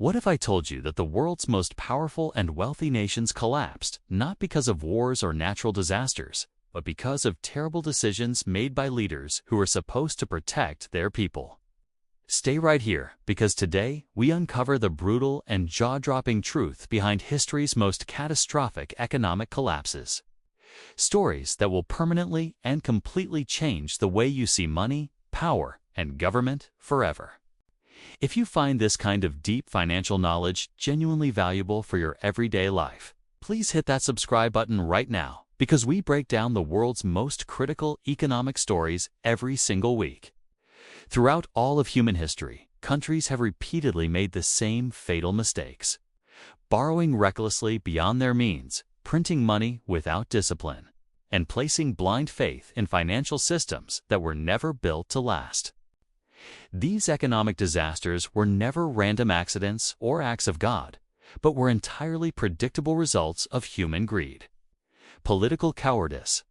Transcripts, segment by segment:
What if I told you that the world's most powerful and wealthy nations collapsed, not because of wars or natural disasters, but because of terrible decisions made by leaders who were supposed to protect their people? Stay right here, because today we uncover the brutal and jaw-dropping truth behind history's most catastrophic economic collapses. Stories that will permanently and completely change the way you see money, power, and government forever. If you find this kind of deep financial knowledge genuinely valuable for your everyday life, please hit that subscribe button right now, because we break down the world's most critical economic stories every single week. Throughout all of human history, countries have repeatedly made the same fatal mistakes: borrowing recklessly beyond their means, printing money without discipline, and placing blind faith in financial systems that were never built to last. These economic disasters were never random accidents or acts of God, but were entirely predictable results of human greed, political cowardice,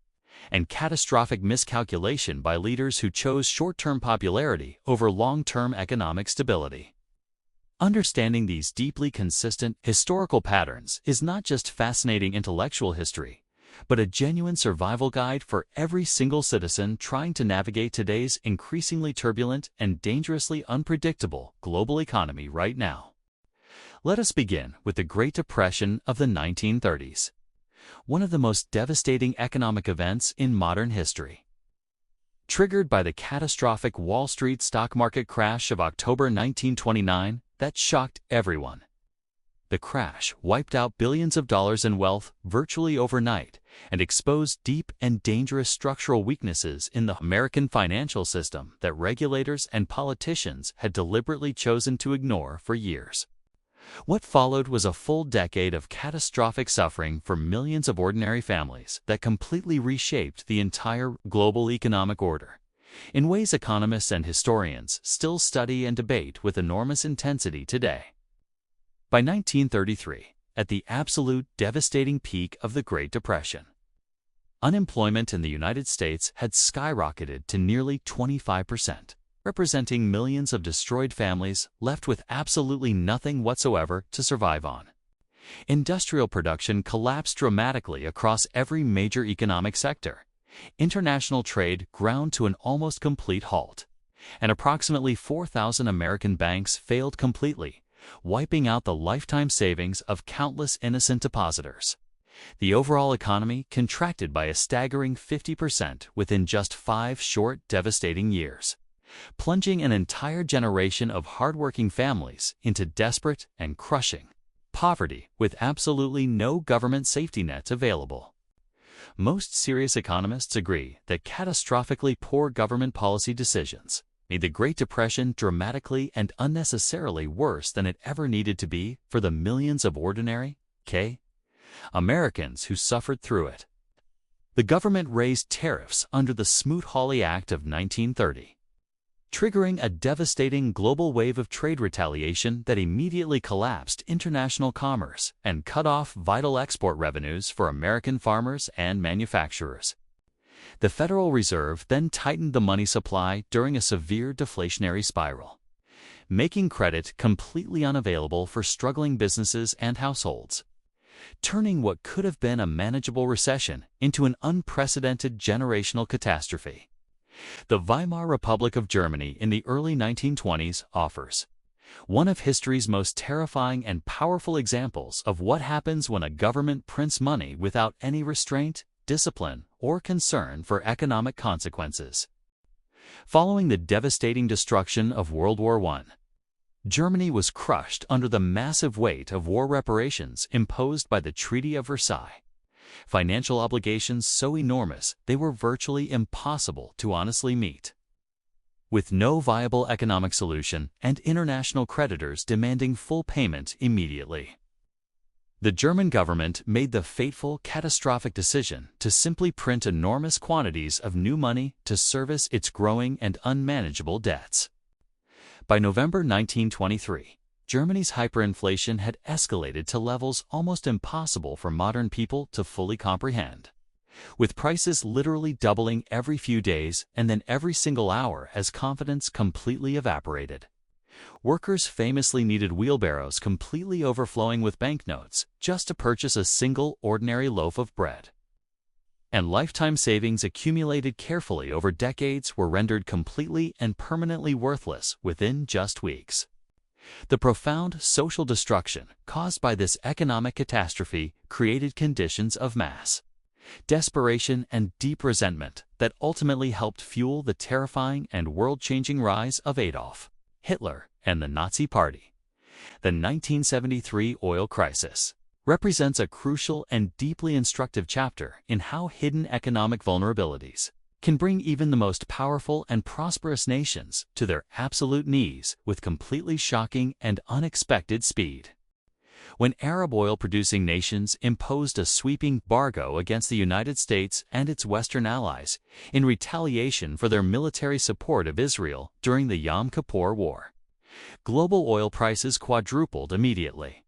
and catastrophic miscalculation by leaders who chose short-term popularity over long-term economic stability. Understanding these deeply consistent historical patterns is not just fascinating intellectual history, but a genuine survival guide for every single citizen trying to navigate today's increasingly turbulent and dangerously unpredictable global economy right now. Let us begin with the Great Depression of the 1930s, one of the most devastating economic events in modern history. Triggered by the catastrophic Wall Street stock market crash of October 1929 that shocked everyone. The crash wiped out billions of dollars in wealth virtually overnight and exposed deep and dangerous structural weaknesses in the American financial system that regulators and politicians had deliberately chosen to ignore for years. What followed was a full decade of catastrophic suffering for millions of ordinary families that completely reshaped the entire global economic order, in ways economists and historians still study and debate with enormous intensity today. By 1933, at the absolute devastating peak of the Great Depression, unemployment in the United States had skyrocketed to nearly 25%, representing millions of destroyed families left with absolutely nothing whatsoever to survive on. Industrial production collapsed dramatically across every major economic sector. International trade ground to an almost complete halt, and approximately 4,000 American banks failed completely, wiping out the lifetime savings of countless innocent depositors. The overall economy contracted by a staggering 50% within just 5 short, devastating years, plunging an entire generation of hardworking families into desperate and crushing poverty with absolutely no government safety net available. Most serious economists agree that catastrophically poor government policy decisions made the Great Depression dramatically and unnecessarily worse than it ever needed to be for the millions of ordinary, Americans who suffered through it. The government raised tariffs under the Smoot-Hawley Act of 1930, triggering a devastating global wave of trade retaliation that immediately collapsed international commerce and cut off vital export revenues for American farmers and manufacturers. The Federal Reserve then tightened the money supply during a severe deflationary spiral, making credit completely unavailable for struggling businesses and households, turning what could have been a manageable recession into an unprecedented generational catastrophe. The Weimar Republic of Germany in the early 1920s offers one of history's most terrifying and powerful examples of what happens when a government prints money without any restraint, discipline, or concern for economic consequences. Following the devastating destruction of World War I, Germany was crushed under the massive weight of war reparations imposed by the Treaty of Versailles. Financial obligations so enormous they were virtually impossible to honestly meet, with no viable economic solution and international creditors demanding full payment immediately. The German government made the fateful, catastrophic decision to simply print enormous quantities of new money to service its growing and unmanageable debts. By November 1923, Germany's hyperinflation had escalated to levels almost impossible for modern people to fully comprehend, with prices literally doubling every few days and then every single hour as confidence completely evaporated. Workers famously needed wheelbarrows completely overflowing with banknotes just to purchase a single ordinary loaf of bread. And lifetime savings accumulated carefully over decades were rendered completely and permanently worthless within just weeks. The profound social destruction caused by this economic catastrophe created conditions of mass desperation and deep resentment that ultimately helped fuel the terrifying and world-changing rise of Adolf Hitler and the Nazi Party. The 1973 oil crisis represents a crucial and deeply instructive chapter in how hidden economic vulnerabilities can bring even the most powerful and prosperous nations to their absolute knees with completely shocking and unexpected speed. When Arab oil-producing nations imposed a sweeping embargo against the United States and its Western allies in retaliation for their military support of Israel during the Yom Kippur War, global oil prices quadrupled immediately.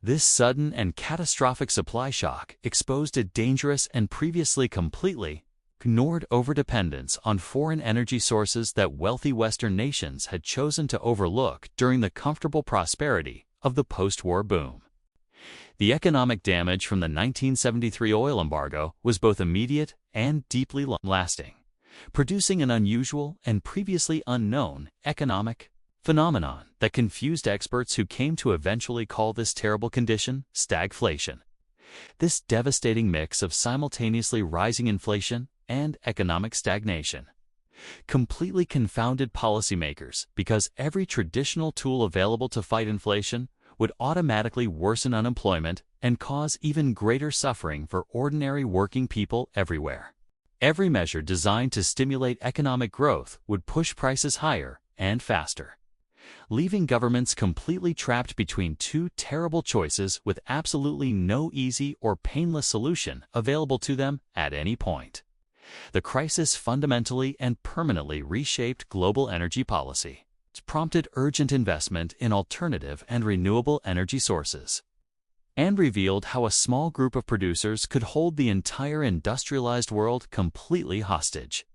This sudden and catastrophic supply shock exposed a dangerous and previously completely ignored overdependence on foreign energy sources that wealthy Western nations had chosen to overlook during the comfortable prosperity of the post-war boom. The economic damage from the 1973 oil embargo was both immediate and deeply lasting, producing an unusual and previously unknown economic phenomenon that confused experts who came to eventually call this terrible condition stagflation. This devastating mix of simultaneously rising inflation and economic stagnation completely confounded policymakers because every traditional tool available to fight inflation would automatically worsen unemployment and cause even greater suffering for ordinary working people everywhere. Every measure designed to stimulate economic growth would push prices higher and faster, leaving governments completely trapped between two terrible choices with absolutely no easy or painless solution available to them at any point. The crisis fundamentally and permanently reshaped global energy policy. It prompted urgent investment in alternative and renewable energy sources, and revealed how a small group of producers could hold the entire industrialized world completely hostage.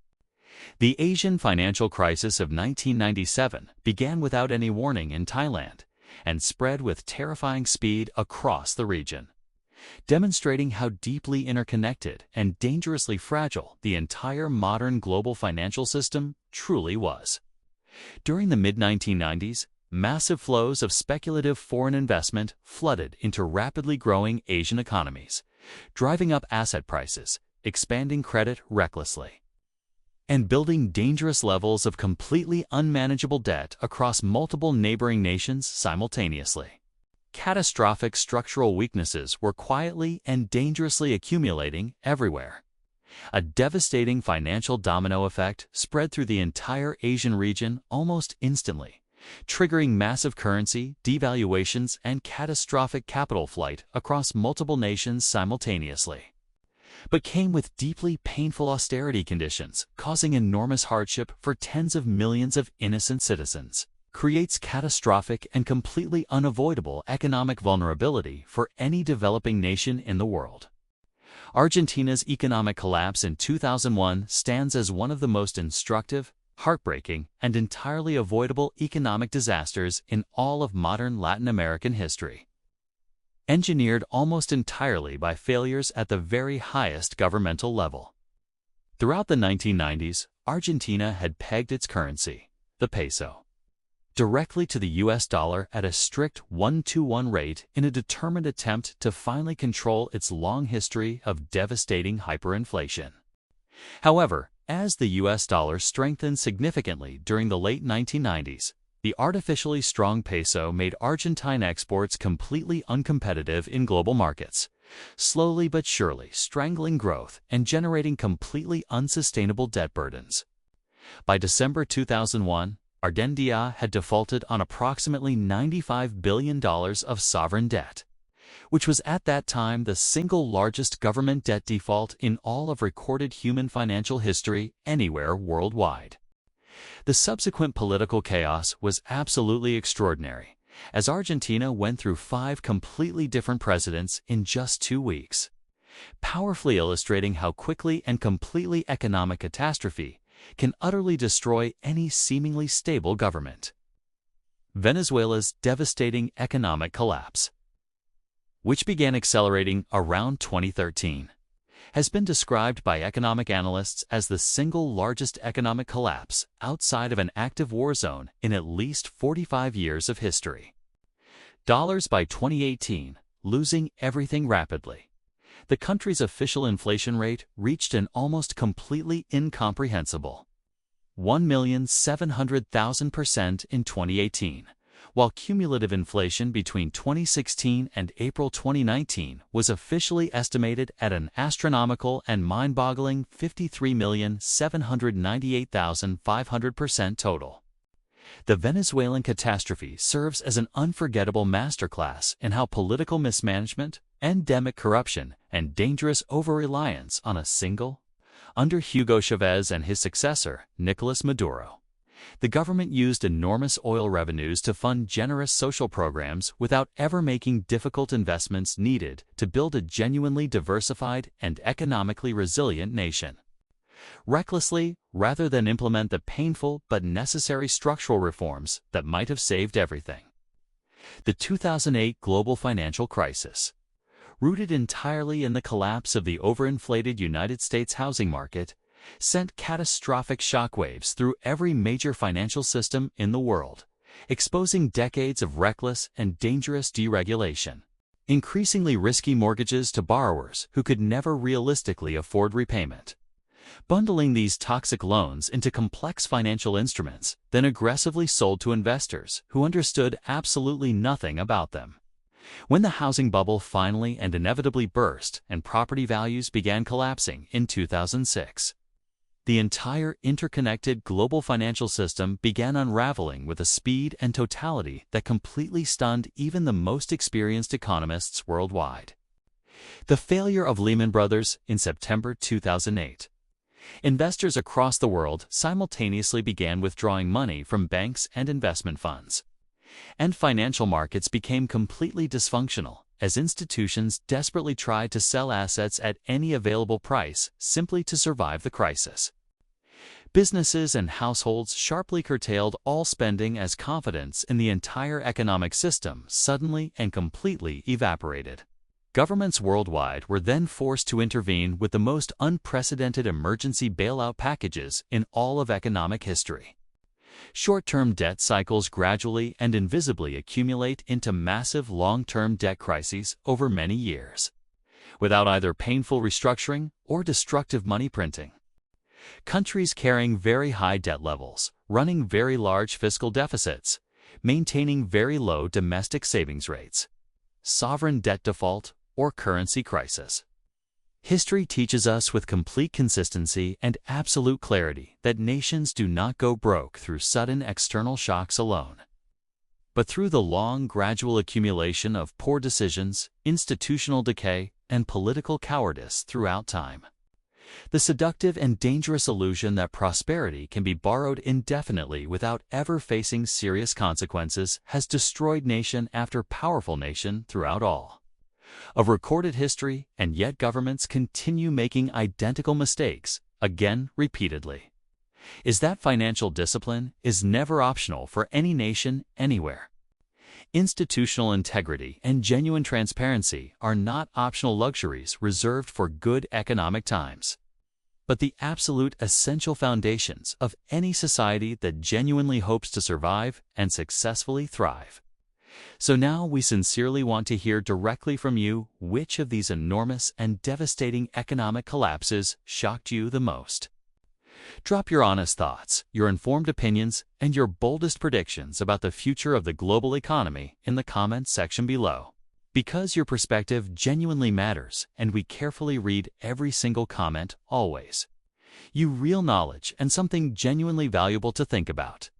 The Asian financial crisis of 1997 began without any warning in Thailand and spread with terrifying speed across the region, demonstrating how deeply interconnected and dangerously fragile the entire modern global financial system truly was. During the mid-1990s, massive flows of speculative foreign investment flooded into rapidly growing Asian economies, driving up asset prices, expanding credit recklessly, and building dangerous levels of completely unmanageable debt across multiple neighboring nations simultaneously. Catastrophic structural weaknesses were quietly and dangerously accumulating everywhere. A devastating financial domino effect spread through the entire Asian region almost instantly, triggering massive currency devaluations and catastrophic capital flight across multiple nations simultaneously, but came with deeply painful austerity conditions, causing enormous hardship for tens of millions of innocent citizens, creates catastrophic and completely unavoidable economic vulnerability for any developing nation in the world. Argentina's economic collapse in 2001 stands as one of the most instructive, heartbreaking, and entirely avoidable economic disasters in all of modern Latin American history. Engineered almost entirely by failures at the very highest governmental level. Throughout the 1990s, Argentina had pegged its currency, the peso, directly to the US dollar at a strict 1-to-1 rate in a determined attempt to finally control its long history of devastating hyperinflation. However, as the US dollar strengthened significantly during the late 1990s, the artificially strong peso made Argentine exports completely uncompetitive in global markets, slowly but surely strangling growth and generating completely unsustainable debt burdens. By December 2001, Argentina had defaulted on approximately $95 billion of sovereign debt, which was at that time the single largest government debt default in all of recorded human financial history anywhere worldwide. The subsequent political chaos was absolutely extraordinary, as Argentina went through 5 completely different presidents in just 2 weeks, powerfully illustrating how quickly and completely economic catastrophe can utterly destroy any seemingly stable government. Venezuela's devastating economic collapse, which began accelerating around 2013, has been described by economic analysts as the single largest economic collapse outside of an active war zone in at least 45 years of history. Dollars by 2018, losing everything rapidly. The country's official inflation rate reached an almost completely incomprehensible 1,700,000% in 2018, while cumulative inflation between 2016 and April 2019 was officially estimated at an astronomical and mind-boggling 53,798,500% total. The Venezuelan catastrophe serves as an unforgettable masterclass in how political mismanagement, endemic corruption, and dangerous over-reliance on a single, under Hugo Chavez and his successor, Nicolas Maduro, the government used enormous oil revenues to fund generous social programs without ever making difficult investments needed to build a genuinely diversified and economically resilient nation. Recklessly, rather than implement the painful but necessary structural reforms that might have saved everything. The 2008 global financial crisis, rooted entirely in the collapse of the overinflated United States housing market, sent catastrophic shockwaves through every major financial system in the world, exposing decades of reckless and dangerous deregulation, increasingly risky mortgages to borrowers who could never realistically afford repayment, bundling these toxic loans into complex financial instruments, then aggressively sold to investors who understood absolutely nothing about them. When the housing bubble finally and inevitably burst and property values began collapsing in 2006, the entire interconnected global financial system began unraveling with a speed and totality that completely stunned even the most experienced economists worldwide. The failure of Lehman Brothers in September 2008. Investors across the world simultaneously began withdrawing money from banks and investment funds, and financial markets became completely dysfunctional as institutions desperately tried to sell assets at any available price simply to survive the crisis. Businesses and households sharply curtailed all spending as confidence in the entire economic system suddenly and completely evaporated. Governments worldwide were then forced to intervene with the most unprecedented emergency bailout packages in all of economic history. Short-term debt cycles gradually and invisibly accumulate into massive long-term debt crises over many years, without either painful restructuring or destructive money printing. Countries carrying very high debt levels, running very large fiscal deficits, maintaining very low domestic savings rates, sovereign debt default, or currency crisis. History teaches us with complete consistency and absolute clarity that nations do not go broke through sudden external shocks alone, but through the long, gradual accumulation of poor decisions, institutional decay, and political cowardice throughout time. The seductive and dangerous illusion that prosperity can be borrowed indefinitely without ever facing serious consequences has destroyed nation after powerful nation throughout all of recorded history, and yet governments continue making identical mistakes, again repeatedly. Is that financial discipline is never optional for any nation anywhere. Institutional integrity and genuine transparency are not optional luxuries reserved for good economic times, but the absolute essential foundations of any society that genuinely hopes to survive and successfully thrive. So now we sincerely want to hear directly from you which of these enormous and devastating economic collapses shocked you the most. Drop your honest thoughts, your informed opinions, and your boldest predictions about the future of the global economy in the comments section below. Because your perspective genuinely matters, and we carefully read every single comment always. You real knowledge and something genuinely valuable to think about.